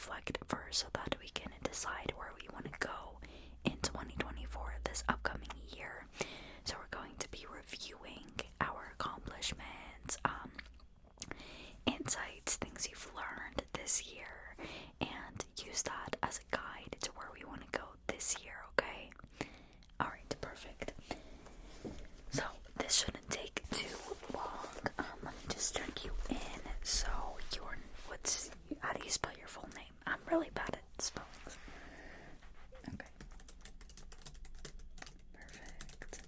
reflect first so that we can decide where we want to go in 2024, this upcoming year. So we're going to be reviewing our accomplishments, insights, things you've learned this year, and use that as a guide to where we want to go this year, okay? Alright, perfect. So, this shouldn't take too long. Let me just check you in. So, how do you spell your full name? I'm really bad at spellings. Okay. Perfect.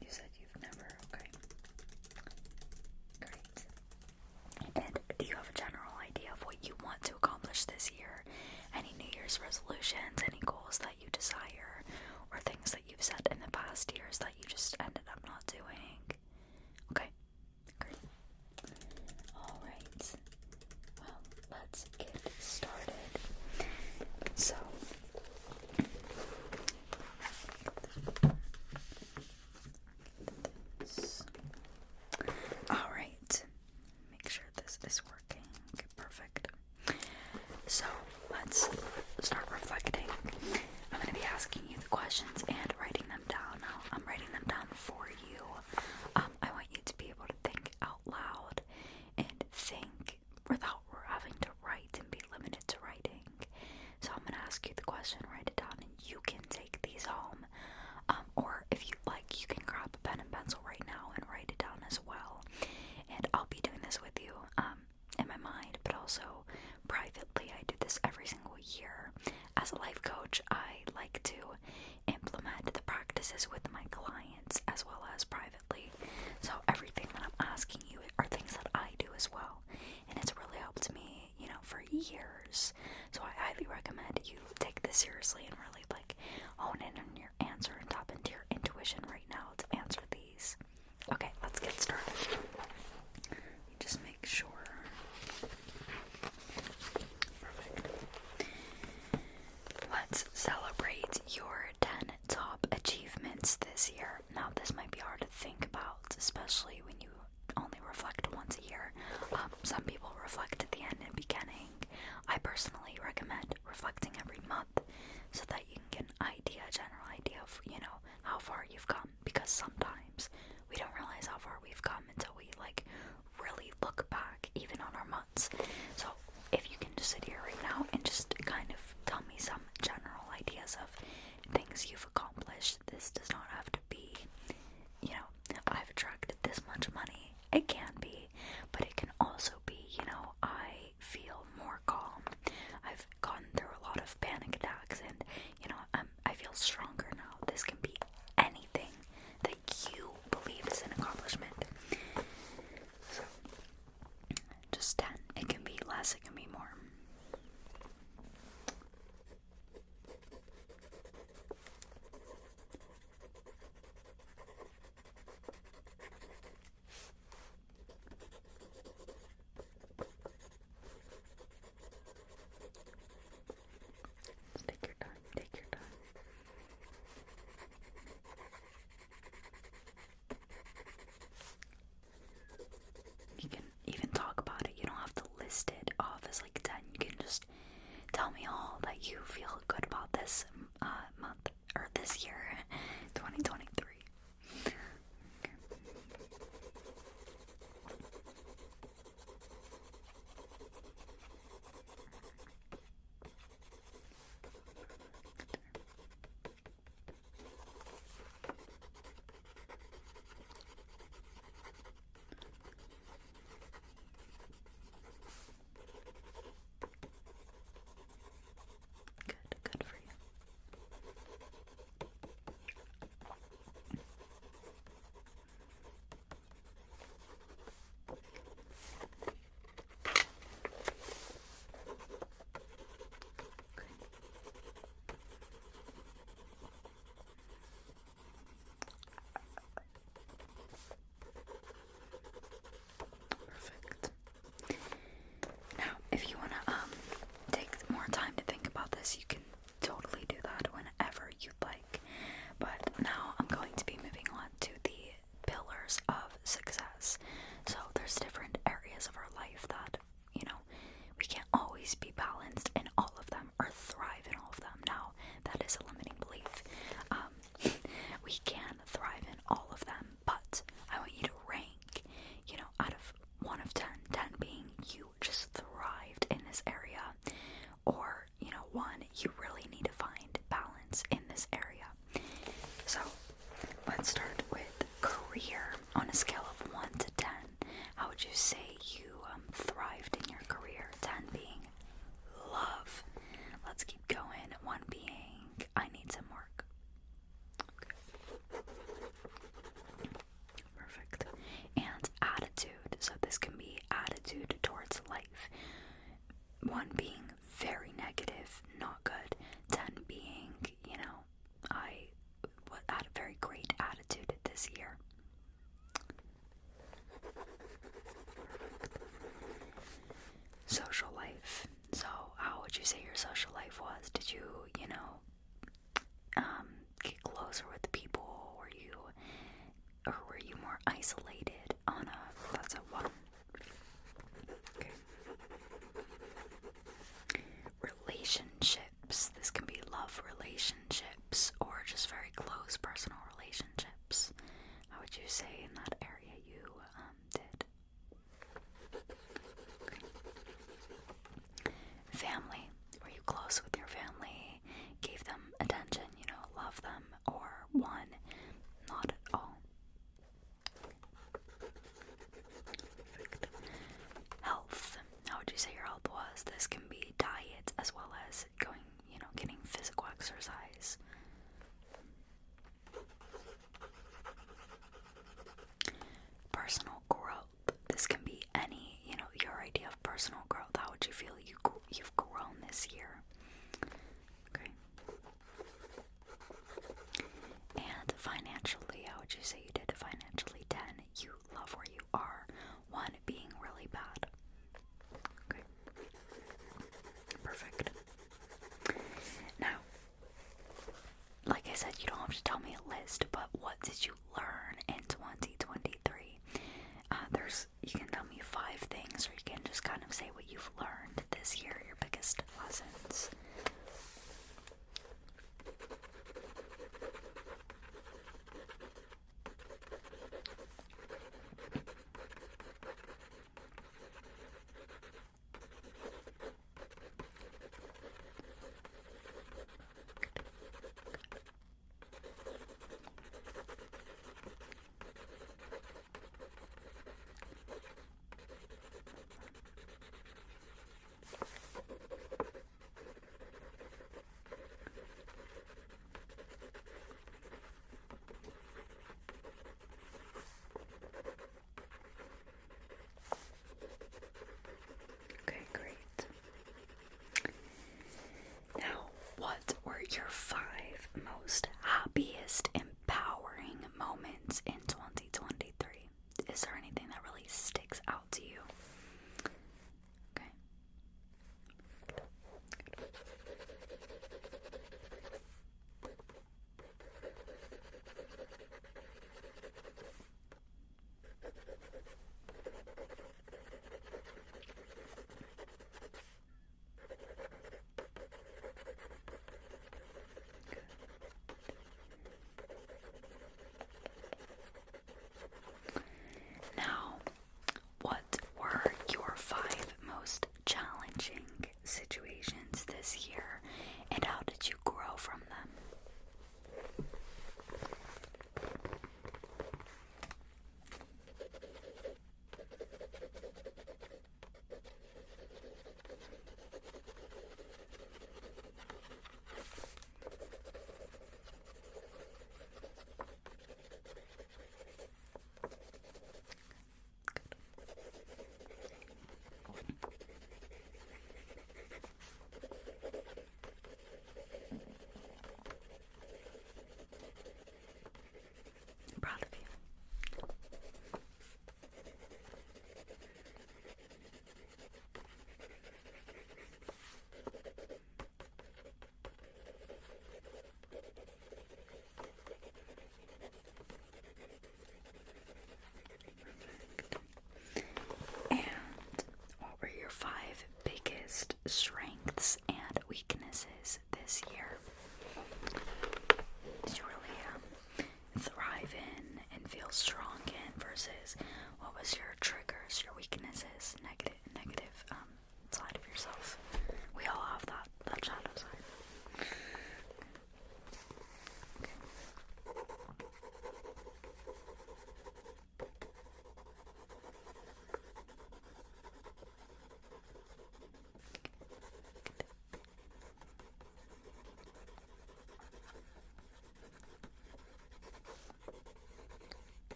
You said you've never, okay. Great. And do you have a general idea of what you want to accomplish this year? Any New Year's resolutions, any goals that you desire, or things that you've set in the past years that you just ended up not doing? Okay, great. Alright, well, let's get started. So, alright, make sure this is working. Perfect. So, let's start reflecting. I'm going to be asking you the questions and writing them down. Now, I'm writing them down for you. I want you to be able to think out loud and think without having to write and be limited to writing. So I'm going to ask you the question, write it down, and you can take these home. Or if you like, you can grab a pen and pencil right now and write it down as well. And I'll be doing this with you in my mind, but also privately. I do this every single year. As a life coach, I like to implement the practices with my clients as well as privately. So everything that I'm asking you are things that I do as well. And it's really helped me, for years. So I highly recommend you take this seriously and really hone in on your answer and tap into your intuition right now to answer these. Okay, let's get started. Just make sure. Perfect. Let's celebrate your 10 top achievements this year. Now, this might be hard to think about, especially when you only reflect once a year. Some people reflect at the end and beginning. I personally recommend reflecting every month so that you can get an idea, a general idea of, how far you've come. Because sometimes we don't realize how far we've come until we, really look back, even on our months. So, if you can just sit here right now and just kind of tell me some general ideas of things you've accomplished. This does not have to be, I've attracted this much money. It can be, but it can also be, I feel more calm. I've gone through a lot of panic attacks and, I feel stronger now. This can be anything that you believe is an accomplishment. So, just 10. It can be less, it can be more. Take your time, take your time. You can even talk about it. You don't have to list it off as 10. You can just tell me all that you feel good about this month, or this year, 2023. Good for you. relationships or just very close personal relationships? How would you say in that area you did? Okay. Family. Were you close with your family? Gave them attention, love them? Or one, not at all? Perfect. Health. How would you say your health was? This can be diet as well as going, getting physical exercise. Personal growth. This can be any, your idea of personal growth. How would you feel you've grown this year? Okay. And financially, how would you say you did financially? 10, you love where you are. 1, being really bad. Okay. Perfect. Now, like I said, you don't have to tell me a list, but what did you learn in 2023? You can tell me 5 things, or you can just kind of say what you've learned this year, your biggest lessons. Okay, great. Now, what were your 5 most happiest, empowering moments in 2023? Is there anything that really sticks out to you? Okay.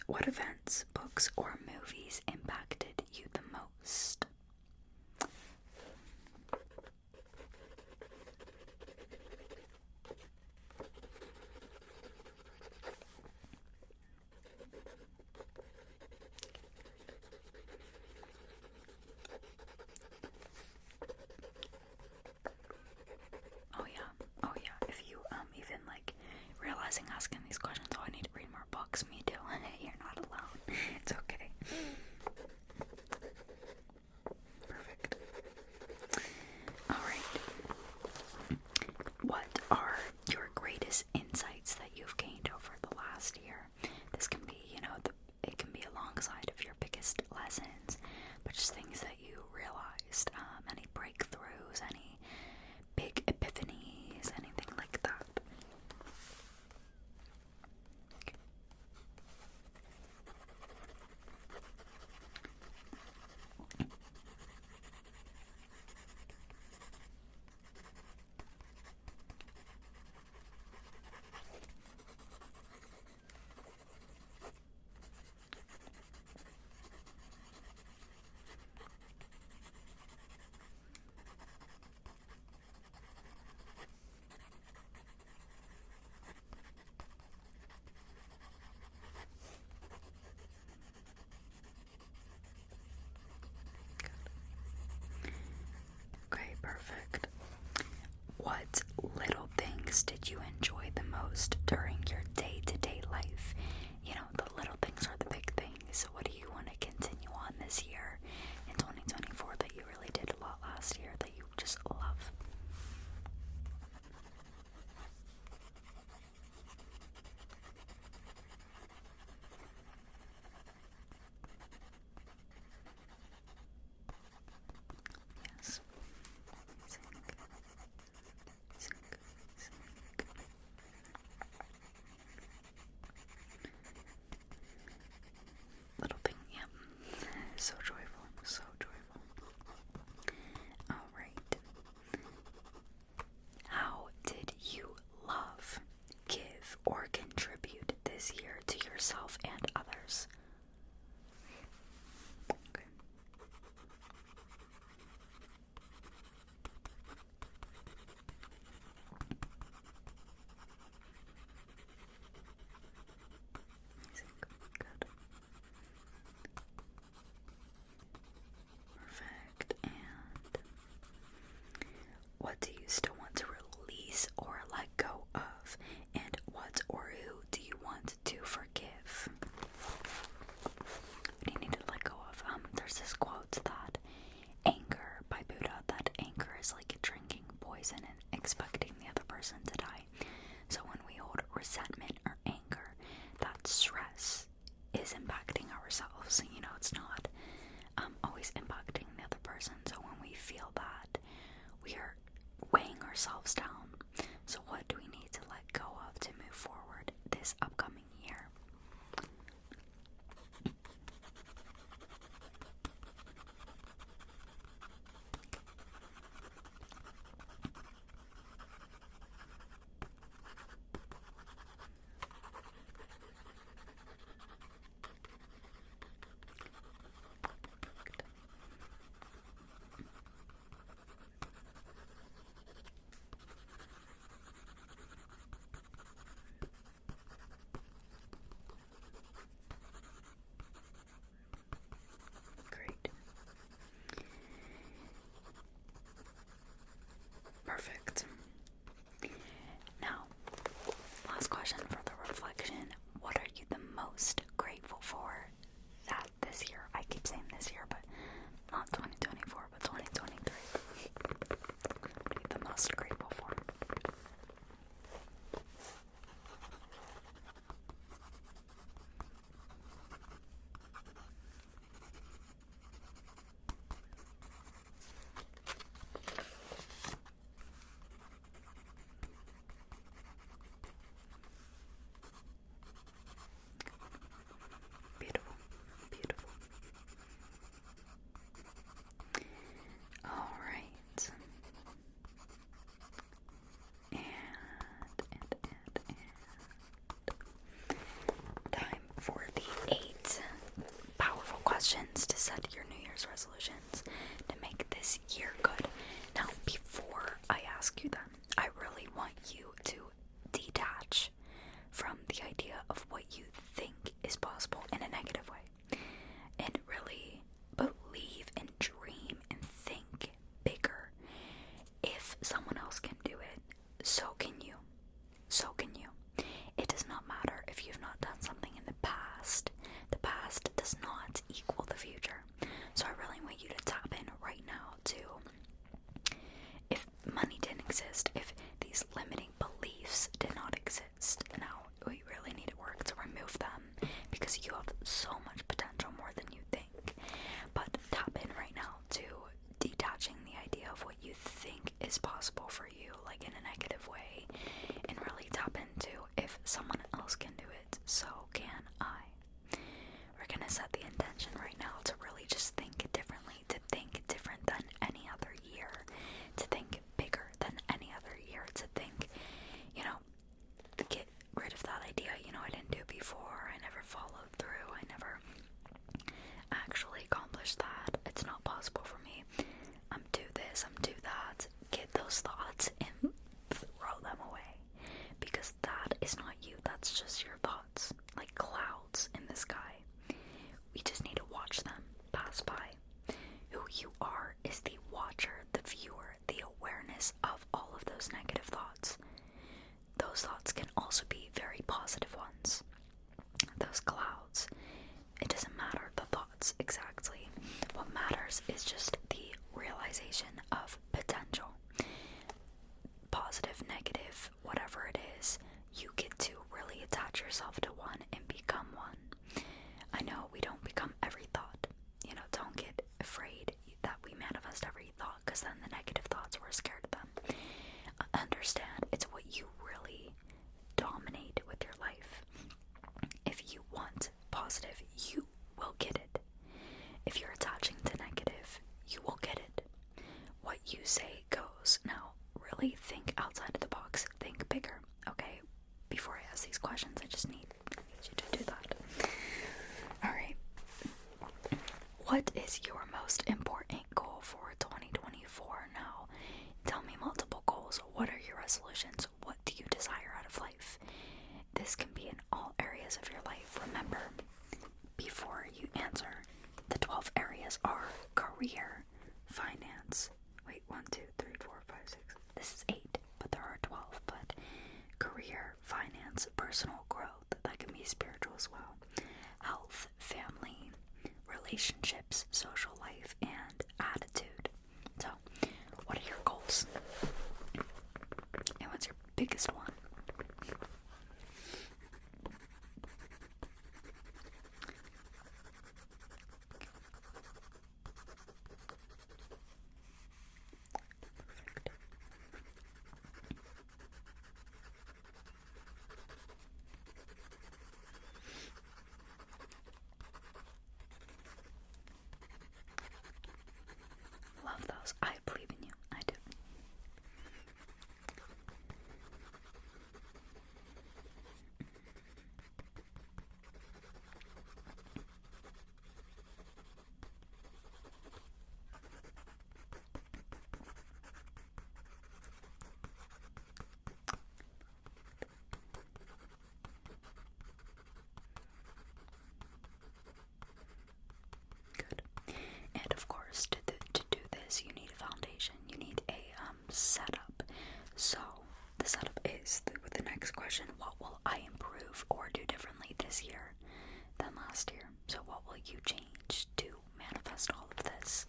What events, books, or movies impacted you the most? Oh yeah. If you even like realizing asking these questions, oh, I need to read more books, me too. You're not alone. It's okay. Perfect. Alright. What are your greatest insights that you've gained over the last year? This can be, it can be alongside of your biggest lessons, but just things that you realized, any breakthroughs, any big epiphanies, anything like that. Okay, perfect. What little things did you enjoy the most during your day-to-day life? The little things are the big things. So what do you want to continue on this year in 2024 that you really did a lot last year that you just love? Yes. Little thing, yep. So joyful, so joyful. Alright. How did you love, give, or contribute this year to yourself and others? Okay. Good. Perfect. And what do you still want to release or let go of? And what or who do you want to forgive? What do you need to let go of? There's this quote that anger by Buddha, that anger is like drinking poison and expecting the other person to die. So when we hold resentment or anger, that stress is impacting ourselves. It's not always impacting the other person. So when we feel that, we are weighing ourselves down. So what do we need to let go of to move forward this upcoming year? because you have so much potential, more than you think. But tap in right now to detaching the idea of what you think is possible for you, like in a negative way, and really tap into if someone else can do it, so can I. We're gonna set the intention right now to really just think differently, to think different than any other year, to think bigger than any other year, to think, get rid of that idea, I didn't do before, I never followed through, I never actually accomplished that, it's not possible for me, I'm do this, I'm do that. Get those thoughts and throw them away, because that is not you, that's just your thoughts, like clouds in the sky. We just need to watch them pass by. Who you are is the watcher, the viewer, the awareness of all of those negative thoughts. Those thoughts can also be very positive ones. Those clouds, it doesn't matter the thoughts exactly. What matters is just the realization of potential. Positive, negative, whatever it is, you get to really attach yourself to one and become one. I know we don't become every thought. Don't get afraid that we manifest every thought, because then the negative thoughts, we're scared of them. Understand, it's what you really dominate with your life. If you want positive, you will get it. If you're attaching to negative, you will get it. What you say goes. Now, really think outside of the box. Think bigger, okay? Before I ask these questions, I just need you to do that. Alright. What is your most important goal for 2024 now? Tell me multiple goals. What are your resolutions? What do you desire out of life? This can be in all areas of your life. Remember, before you answer, the 12 areas are career, finance. Wait, 1, 2, 3, 4, 5, 6. This is 8, but there are 12. But career, finance, personal growth, that can be spiritual as well. Health, family, relationships, social life, and attitude. So, what are your goals? And what's your biggest one? Love those. I believe in you. I do. Good. And of course, to do this, you need a foundation. You need a setup. So the setup is with the next question: what will I improve or do differently this year than last year? So what will you change to manifest all of this?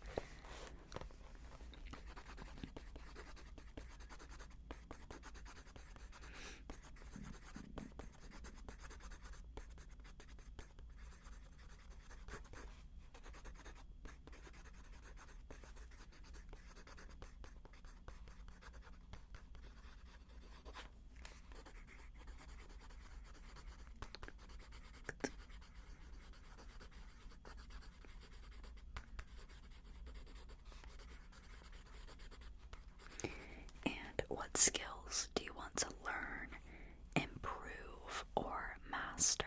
What skills do you want to learn, improve, or master?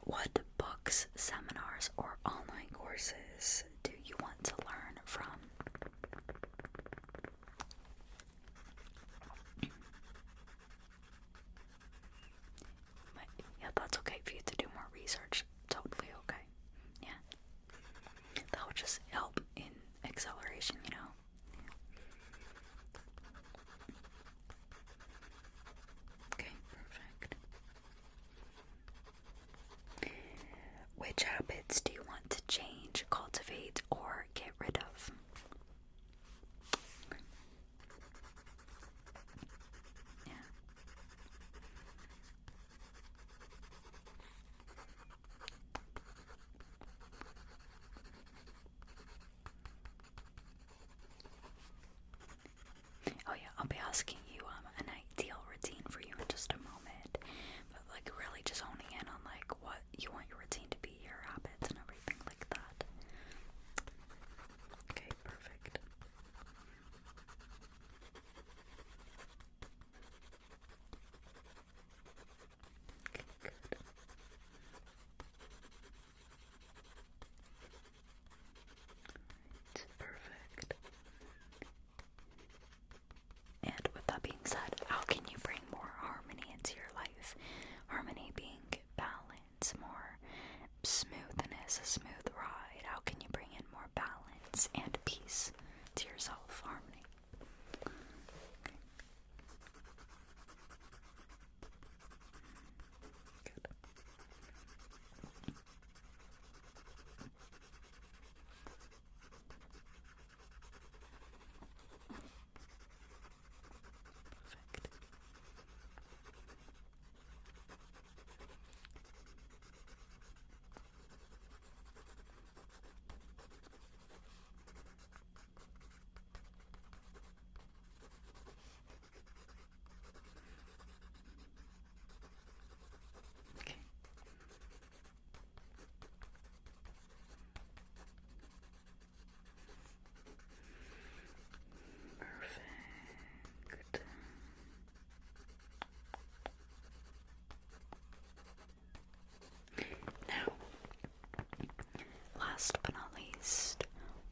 What books, seminars, or online courses do you want to learn from? Yeah, that's okay for you to do more research. Totally okay. Yeah. which habits do you want to change, cultivate, or get rid of? Yeah. Oh yeah, I'll be asking you an ideal routine for you in just a moment, but like really just honing in on like what you want your routine to be, your habits and everything like that. Okay, perfect. Okay, good. Alright, perfect. And with that being said, how can you bring more harmony into your life? Harmony being balance, more smoothness, a smooth ride. How can you bring in more balance and peace to yourself? Harmony. Okay. Good. Perfect. Okay. Perfect. Now, last but not least,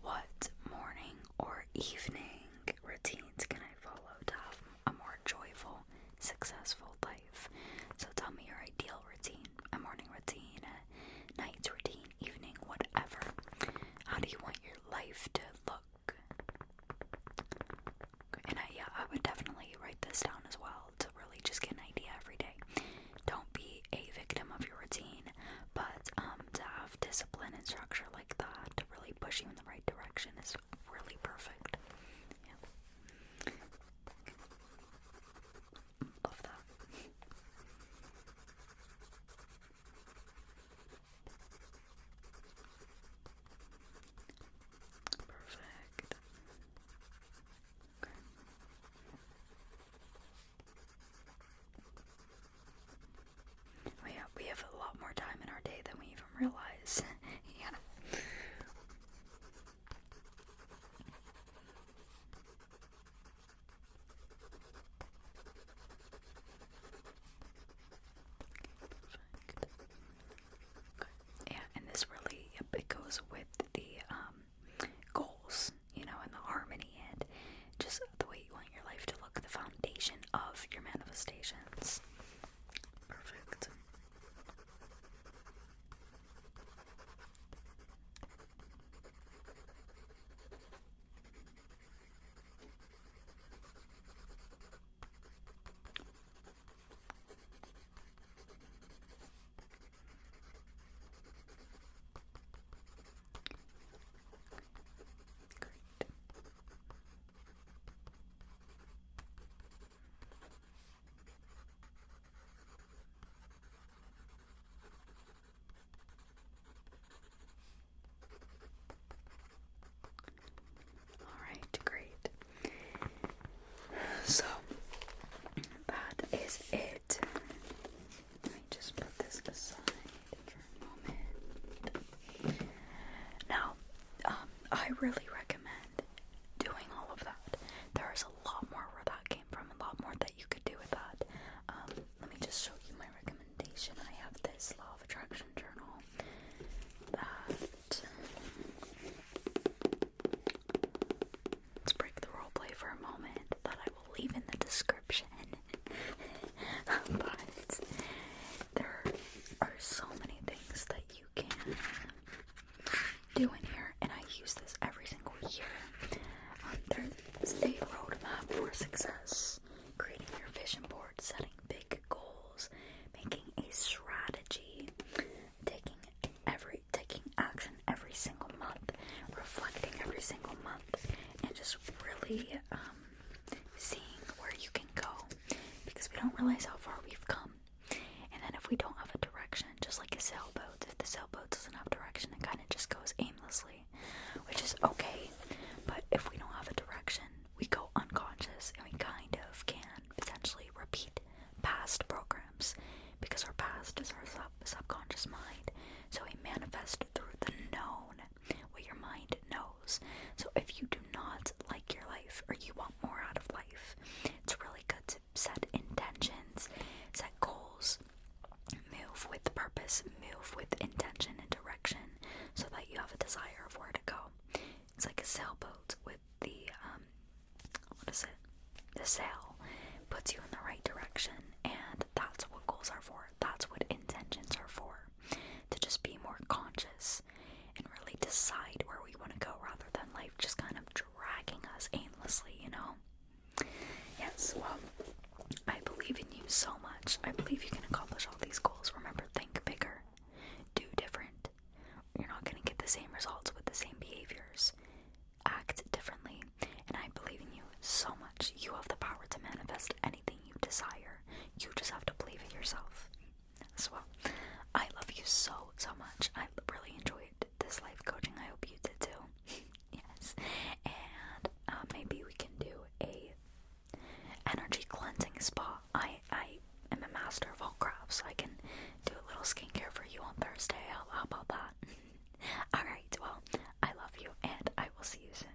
what morning or evening routines can I follow to have a more joyful, successful life? So tell me your ideal routine, a morning routine, a night routine, evening, whatever. How do you want your life to look? And I would definitely write this down as well to really just get an idea every day. Don't be a victim of your routine, but to have discipline and structure like that to really push you in the right direction is really perfect. Yeah. Love that. Perfect. Okay. Oh yeah, we have a lot more time in our day than we even realize. Yeah. Perfect. Okay. Yeah, and this really, it goes with the goals, and the harmony and just the way you want your life to look, the foundation of your manifestations. Perfect. Great. Alright, great. So, that is it. Let me just put this aside for a moment. Now, I really recommend doing all of that. There is a lot more where that came from, a lot more that you could do with that. Let me just show you my recommendation. I have this Law of Attraction journal that, let's break the role play for a moment, that I will leave in the description. But there are so many things that you can do in here, and I use this every single year. There's a roadmap for success, creating your vision board, setting big goals, making a strategy, taking every every single month and just really seeing where you can go, because we don't realize how far we've come. And then if we don't have a direction, just like a sailboat, if the sailboat doesn't have direction, it kind of just goes aimlessly, which is okay. But if we don't have a direction, we go unconscious, and we kind of can potentially repeat past programs, because our past is our subconscious mind. So we manifest through the known, what your mind knows. So if you do not like your life, or you want more out of life, it's really good to set intentions, set goals, move with purpose, move with intention and direction, so that you have a desire of where to go. It's like a sailboat with the the sail puts you in the right direction, and that's what goals are for. That's what intentions are for. To just be more conscious and really decide where we want to go, rather than life just kind of dragging us aimlessly, you know? Yes, well, I believe in you so much. I believe you can accomplish all these goals. Remember, think bigger, do different. You're not going to get the same results with the same behaviors. Act differently, and I believe in you so much. You have the power to manifest anything you desire. You just have to believe it yourself. As well, I love you so much. I really enjoyed this life coaching. I hope you did too. Yes, and maybe we can do a energy cleansing spa. I am a master of all crafts, so I can do a little skincare for you on Thursday. How about that? Alright, well, I love you, and I will see you soon.